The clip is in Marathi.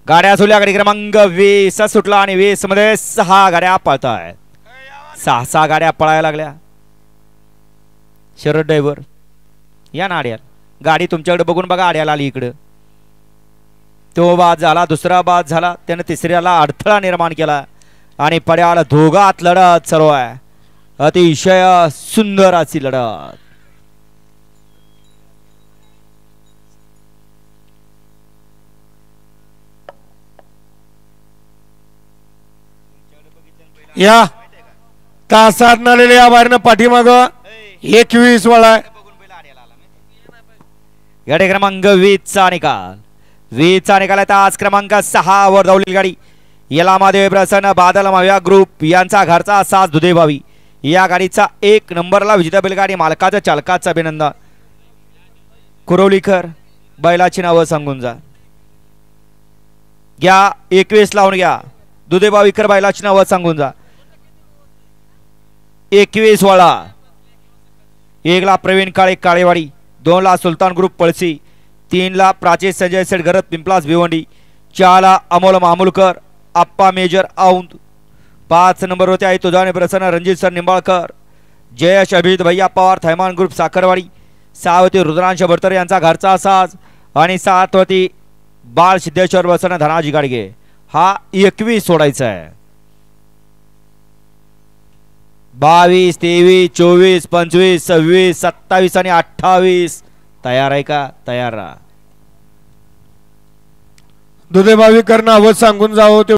गाड्या सुटल्या. गाडी क्रमांक 20 सुटला आणि 20 मध्ये 6 गाड्या पळत आहेत. 6 गाड्या पळायला लागल्या. शरद ड्रायव्हर या ना आड्याला. गाडी तुमच्याकडे बघून बघा. आड्याला आली इकडं. तो बाद झाला. दुसरा बाद झाला. त्याने तिसऱ्याला अडथळा निर्माण केला आणि पड्याला दोघात लढत सर्व आहे. अतिशय सुंदर अशी लढत. या तासात नालेले या बाहेरनं पाठीमाग 21 वळा. गाडी क्रमांक 20 चा निकाल. 20 चा निकाल आहे. तास क्रमांक 6 वर धावलेली गाडी यलामादेवी प्रसन्न बादल माविया ग्रुप यांचा घरचा साज दुधेभावी. या गाडीचा 1 नंबरला विजेता बैलगाडी मालकाचं चालकाचं अभिनंदन. कुरवलीकर बैलाची नावं सांगून जा. घ्या 21 लावून घ्या. दुधेभावीकर बैलाची नावं सांगून जा. 21 वाळा. 1 ला प्रवीण काळे काळेवाडी. 2 ला सुलतान ग्रुप पळसी. 3 ला प्राचीन संजय सेठ गरत पिंपलास भिवंडी. 4 ला अमोल मामुलकर आप्पा मेजर औंद. 5 नंबरवरती आहे तुझाने प्रसन्न रणजित सर निंबाळकर. जयश अभिजित भैया पवार थैमान ग्रुप साखरवाडी. 6 वरती रुद्रांश भरतर यांचा घरचा साज आणि 7 वरती बाळ सिद्धेश्वर प्रसन्न धनाजी गाडगे. हा 21 सोडायचा आहे. 22 23 24 25 26 27 आणि 28 तयार आहे का? तयार राहा. दुधेभावी करणं हवं सांगून जावं.